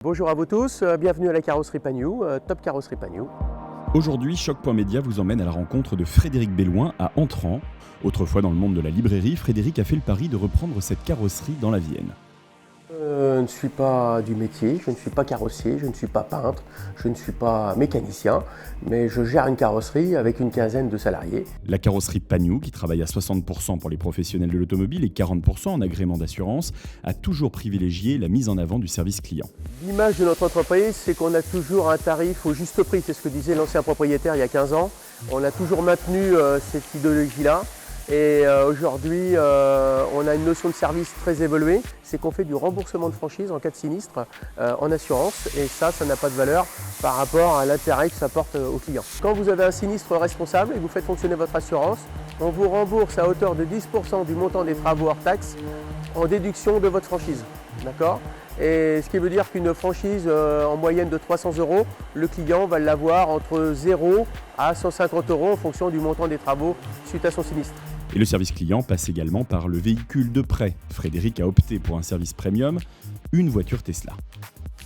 Bonjour à vous tous, bienvenue à la carrosserie Pagnoux, Top Carrosserie Pagnoux. Aujourd'hui, Choc.media vous emmène à la rencontre de Frédéric Bellouin à Entrans. Autrefois dans le monde de la librairie, Frédéric a fait le pari de reprendre cette carrosserie dans la Vienne. Je ne suis pas du métier, je ne suis pas carrossier, je ne suis pas peintre, je ne suis pas mécanicien, mais je gère une carrosserie avec une quinzaine de salariés. La carrosserie Pagnoux, qui travaille à 60% pour les professionnels de l'automobile et 40% en agrément d'assurance, a toujours privilégié la mise en avant du service client. L'image de notre entreprise, c'est qu'on a toujours un tarif au juste prix, c'est ce que disait l'ancien propriétaire il y a 15 ans. On a toujours maintenu cette idéologie-là. Et aujourd'hui, on a une notion de service très évoluée, c'est qu'on fait du remboursement de franchise en cas de sinistre en assurance, et ça n'a pas de valeur par rapport à l'intérêt que ça porte aux clients. Quand vous avez un sinistre responsable et que vous faites fonctionner votre assurance, on vous rembourse à hauteur de 10% du montant des travaux hors taxe en déduction de votre franchise. D'accord ? Et ce qui veut dire qu'une franchise en moyenne de 300 €, le client va l'avoir entre 0 à 150 € en fonction du montant des travaux suite à son sinistre. Et le service client passe également par le véhicule de prêt. Frédéric a opté pour un service premium, une voiture Tesla.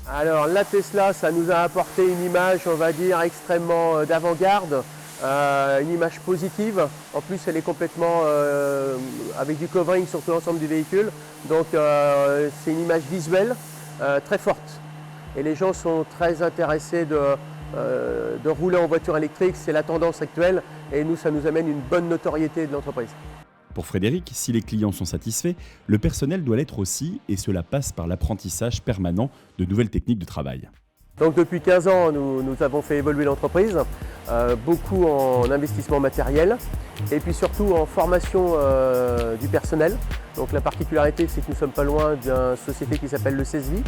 Alors la Tesla, ça nous a apporté une image, on va dire, extrêmement d'avant-garde, une image positive. En plus, elle est complètement avec du covering sur tout l'ensemble du véhicule. Donc c'est une image visuelle très forte. Et les gens sont très intéressés de rouler en voiture électrique, c'est la tendance actuelle. Et nous, ça nous amène une bonne notoriété de l'entreprise. Pour Frédéric, si les clients sont satisfaits, le personnel doit l'être aussi, et cela passe par l'apprentissage permanent de nouvelles techniques de travail. Donc depuis 15 ans, nous avons fait évoluer l'entreprise, beaucoup en investissement matériel et puis surtout en formation du personnel. Donc la particularité, c'est que nous ne sommes pas loin d'une société qui s'appelle le CESVI,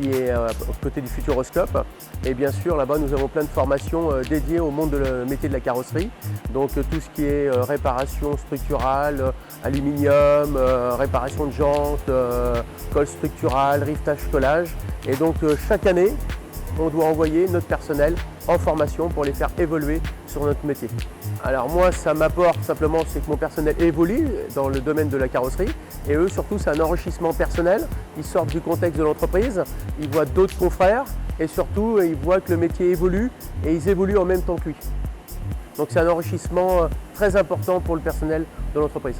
qui est aux côtés du Futuroscope. Et bien sûr, là-bas, nous avons plein de formations dédiées au monde de métier de la carrosserie. Donc tout ce qui est réparation structurale, aluminium, réparation de jantes, colle structurale, rivetage, collage. Et donc chaque année, on doit envoyer notre personnel en formation pour les faire évoluer sur notre métier. Alors moi, ça m'apporte simplement, c'est que mon personnel évolue dans le domaine de la carrosserie et eux, surtout, c'est un enrichissement personnel. Ils sortent du contexte de l'entreprise, ils voient d'autres confrères et surtout, ils voient que le métier évolue et ils évoluent en même temps que lui. Donc c'est un enrichissement très important pour le personnel de l'entreprise.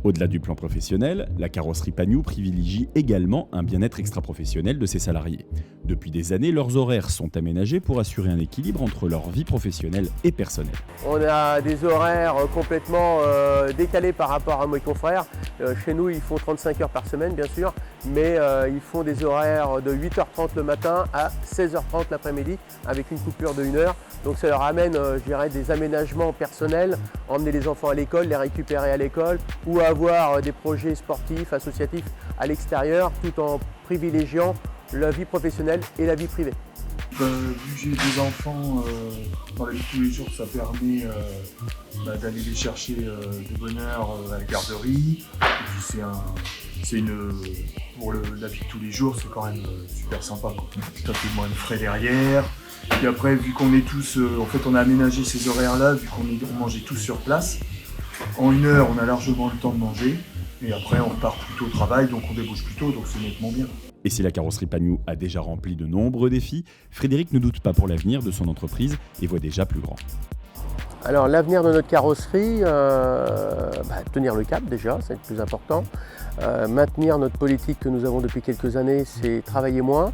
Au-delà du plan professionnel, la carrosserie Pagnoux privilégie également un bien-être extra-professionnel de ses salariés. Depuis des années, leurs horaires sont aménagés pour assurer un équilibre entre leur vie professionnelle et personnelle. On a des horaires complètement décalés par rapport à mes confrères. Chez nous, ils font 35 heures par semaine, bien sûr, mais ils font des horaires de 8h30 le matin à 16h30 l'après-midi, avec une coupure de 1 heure. Donc ça leur amène, je dirais, des aménagements personnels, emmener les enfants à l'école, les récupérer à l'école, ou avoir des projets sportifs, associatifs à l'extérieur, tout en privilégiant la vie professionnelle et la vie privée. Vu que j'ai des enfants, dans la vie de tous les jours, ça permet d'aller les chercher de bonne heure à la garderie. Et puis pour la vie de tous les jours, c'est quand même super sympa. Tout à fait moins de frais derrière. Et après, vu qu'on est tous, en fait, on a aménagé ces horaires-là, vu qu'on mangeait tous sur place. En 1 heure, on a largement le temps de manger. Et après, on repart plus tôt au travail, donc on débouche plus tôt, donc c'est nettement bien. Et si la carrosserie Pagnoux a déjà rempli de nombreux défis, Frédéric ne doute pas pour l'avenir de son entreprise et voit déjà plus grand. Alors l'avenir de notre carrosserie, tenir le cap déjà, c'est le plus important. Maintenir notre politique que nous avons depuis quelques années, c'est travailler moins,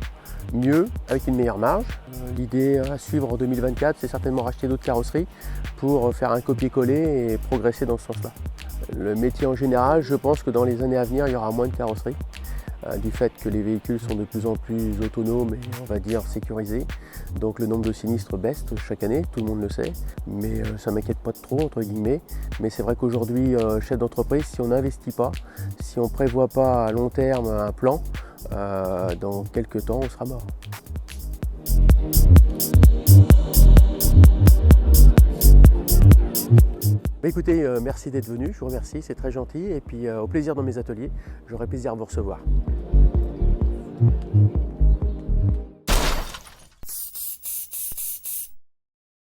mieux, avec une meilleure marge. L'idée à suivre en 2024, c'est certainement racheter d'autres carrosseries pour faire un copier-coller et progresser dans ce sens-là. Le métier en général, je pense que dans les années à venir, il y aura moins de carrosseries. Du fait que les véhicules sont de plus en plus autonomes et on va dire sécurisés. Donc le nombre de sinistres baisse chaque année, tout le monde le sait, mais ça ne m'inquiète pas trop entre guillemets. Mais c'est vrai qu'aujourd'hui, chef d'entreprise, si on n'investit pas, si on ne prévoit pas à long terme un plan, dans quelques temps on sera mort. Écoutez, merci d'être venu, je vous remercie, c'est très gentil. Et puis au plaisir dans mes ateliers, j'aurai plaisir à vous recevoir.